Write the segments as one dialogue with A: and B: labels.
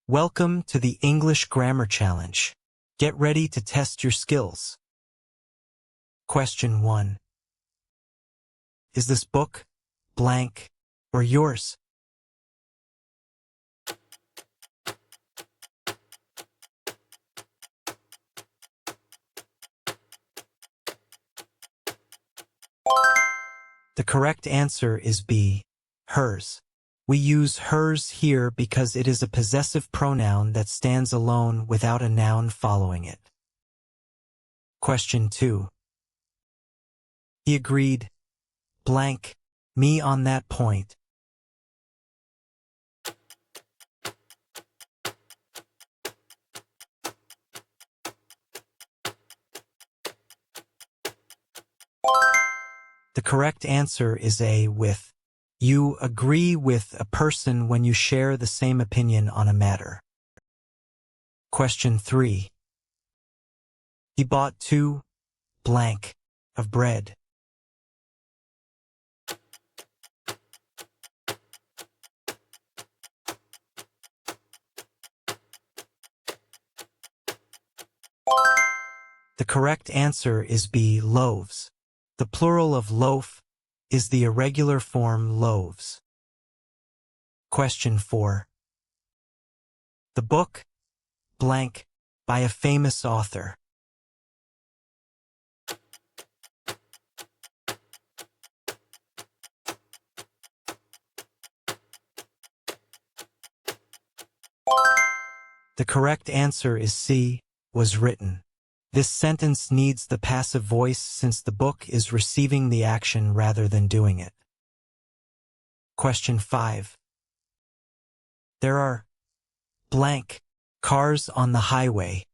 A: Welcome to the English Grammar Challenge. Get ready to test your skills. Question 1. Is this book blank or yours? The correct answer is B, hers. We use hers here because it is a possessive pronoun that stands alone without a noun following it. Question 2. He agreed, blank, me on that point. The correct answer is A, with. You agree with a person when you share the same opinion on a matter. Question 3. He bought 2 blank of bread. The correct answer is B, loaves. The plural of loaf is the irregular form loaves. Question 4. The book blank by a famous author. The correct answer is C, was written. This sentence needs the passive voice since the book is receiving the action rather than doing it. Question 5. There are blank cars on the highway.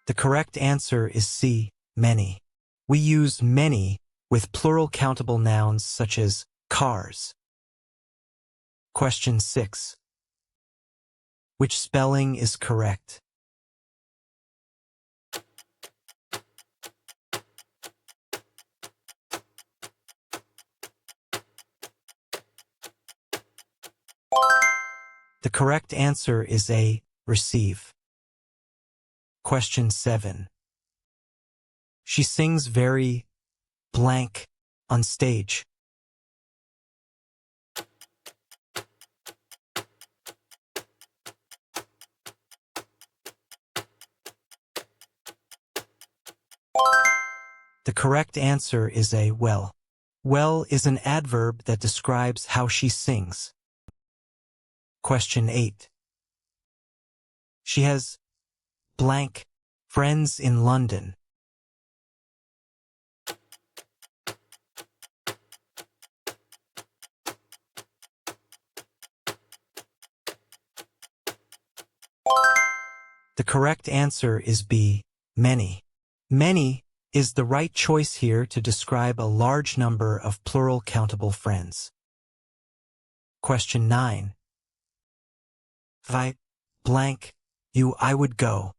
A: The correct answer is C, many. We use many with plural countable nouns such as cars. Question 6. Which spelling is correct? The correct answer is A, receive. Question 7. She sings very blank on stage. The correct answer is A, well. Well is an adverb that describes how she sings. Question 8. She has blank friends in London. The correct answer is B, many. Many is the right choice here to describe a large number of plural countable friends. Question 9. If I blank you, I would go.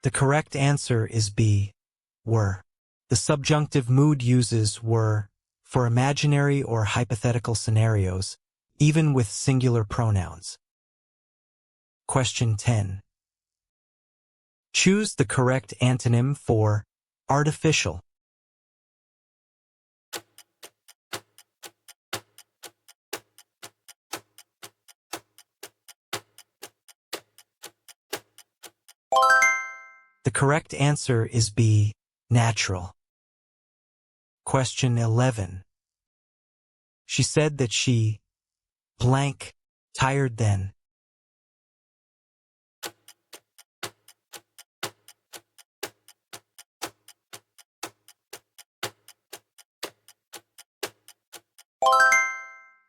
A: The correct answer is B, were. The subjunctive mood uses were for imaginary or hypothetical scenarios, even with singular pronouns. Question 10. Choose the correct antonym for artificial. The correct answer is B, natural. Question 11. She said that she blank tired then.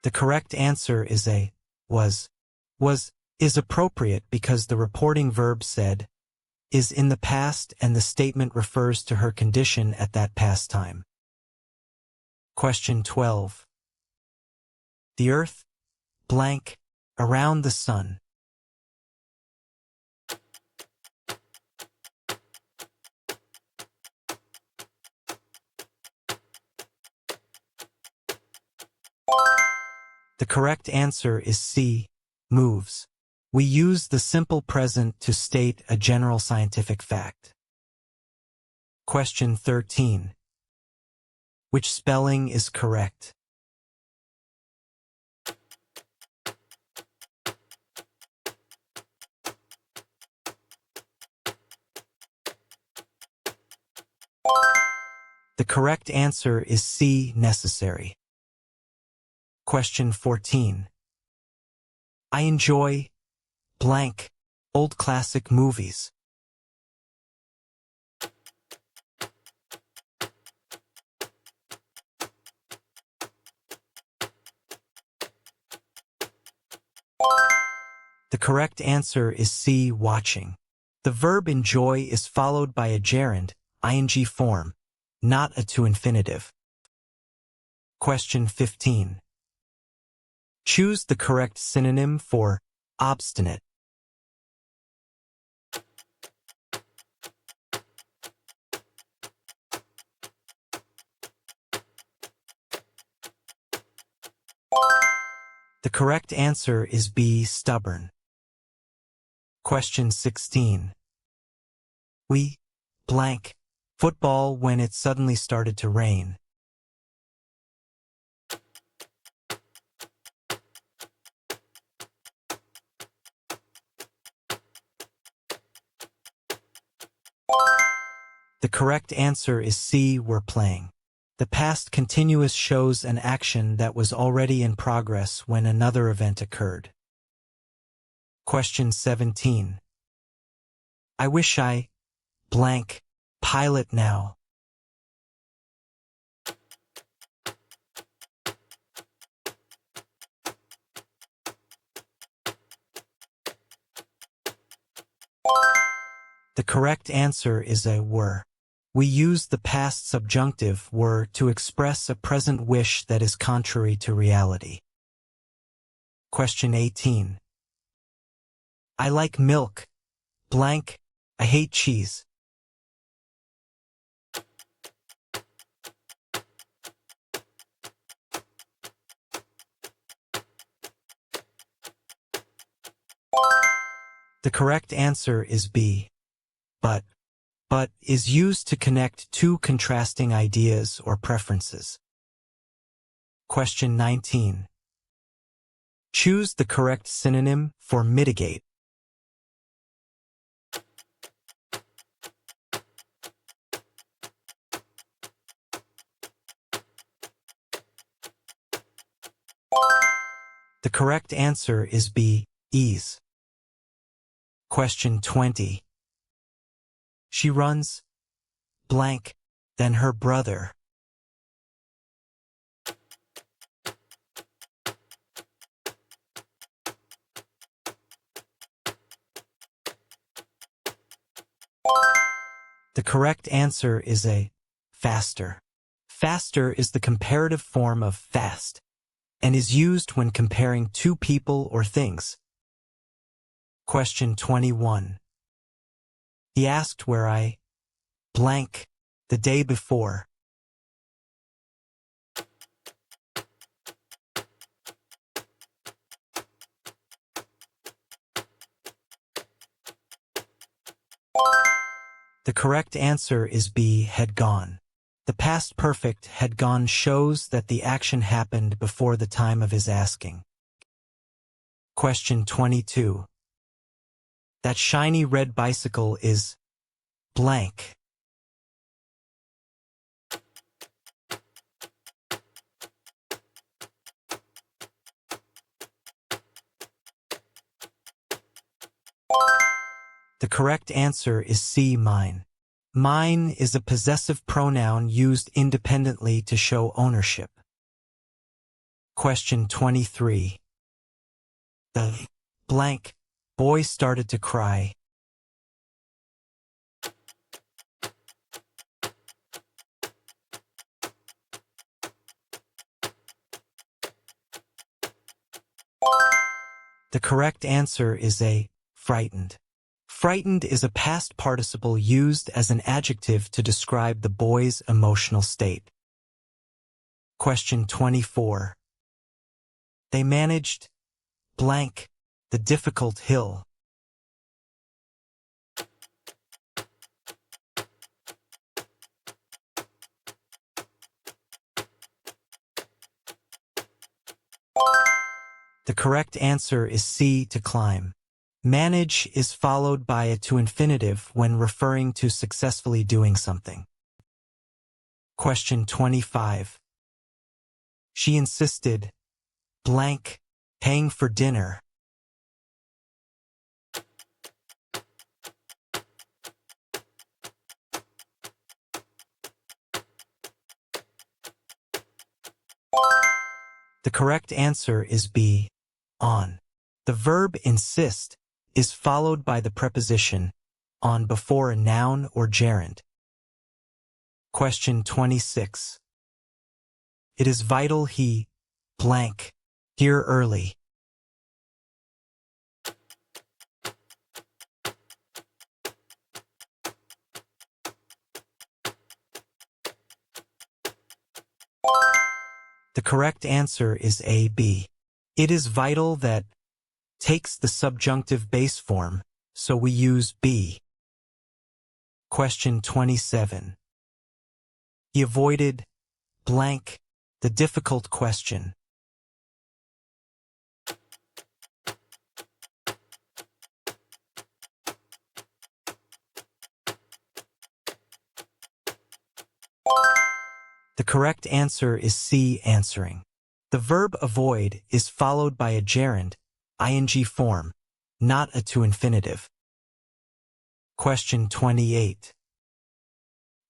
A: The correct answer is A, was. Was is appropriate because the reporting verb said is in the past and the statement refers to her condition at that past time. Question 12. The earth, blank, around the sun. The correct answer is C, moves. We use the simple present to state a general scientific fact. Question 13. Which spelling is correct? The correct answer is C, necessary. Question 14. I enjoy, blank, old classic movies. The correct answer is C, watching. The verb enjoy is followed by a gerund, ing form, not a to infinitive. Question 15. Choose the correct synonym for obstinate. The correct answer is B, stubborn. Question 16. We, blank, football when it suddenly started to rain. The correct answer is C, were playing. The past continuous shows an action that was already in progress when another event occurred. Question 17. I wish I, blank, pilot now. The correct answer is a were. We use the past subjunctive were to express a present wish that is contrary to reality. Question 18. I like milk, blank, I hate cheese. The correct answer is B. But is used to connect two contrasting ideas or preferences. Question 19. Choose the correct synonym for mitigate. The correct answer is B, ease. Question 20. She runs, blank, than her brother. The correct answer is A, faster. Faster is the comparative form of fast and is used when comparing two people or things. Question 21. He asked where I, blank, the day before. The correct answer is B, had gone. The past perfect had gone shows that the action happened before the time of his asking. Question 22. That shiny red bicycle is blank. The correct answer is C, mine. Mine is a possessive pronoun used independently to show ownership. Question 23. The blank boy started to cry. The correct answer is A, frightened. Frightened is a past participle used as an adjective to describe the boy's emotional state. Question 24. They managed blank the difficult hill. The correct answer is C, to climb. Manage is followed by a to infinitive when referring to successfully doing something. Question 25. She insisted blank paying for dinner. The correct answer is B, on. The verb insist is followed by the preposition on before a noun or gerund. Question 26. It is vital he blank here early. The correct answer is A, B. It is vital that takes the subjunctive base form, so we use be. Question 27. He avoided blank the difficult question. The correct answer is C, answering. The verb avoid is followed by a gerund, ing form, not a to infinitive. Question 28.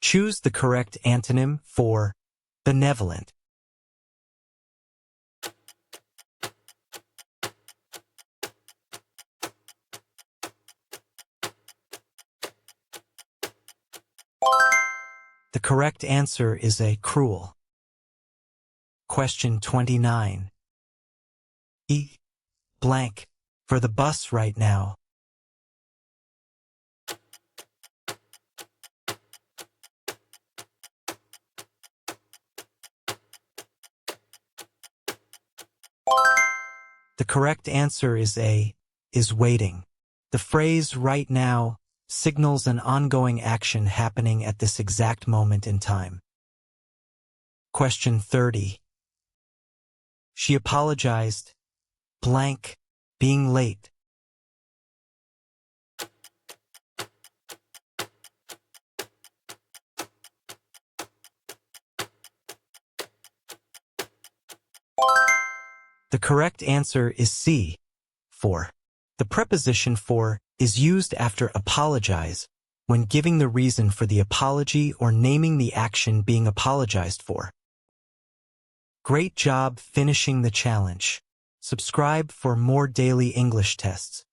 A: Choose the correct antonym for benevolent. The correct answer is A, cruel. Question 29. E blank for the bus right now. The correct answer is A, is waiting. The phrase right now signals an ongoing action happening at this exact moment in time. Question 30. She apologized blank being late. The correct answer is C, for. The preposition for is used after apologize when giving the reason for the apology or naming the action being apologized for. Great job finishing the challenge. Subscribe for more daily English tests.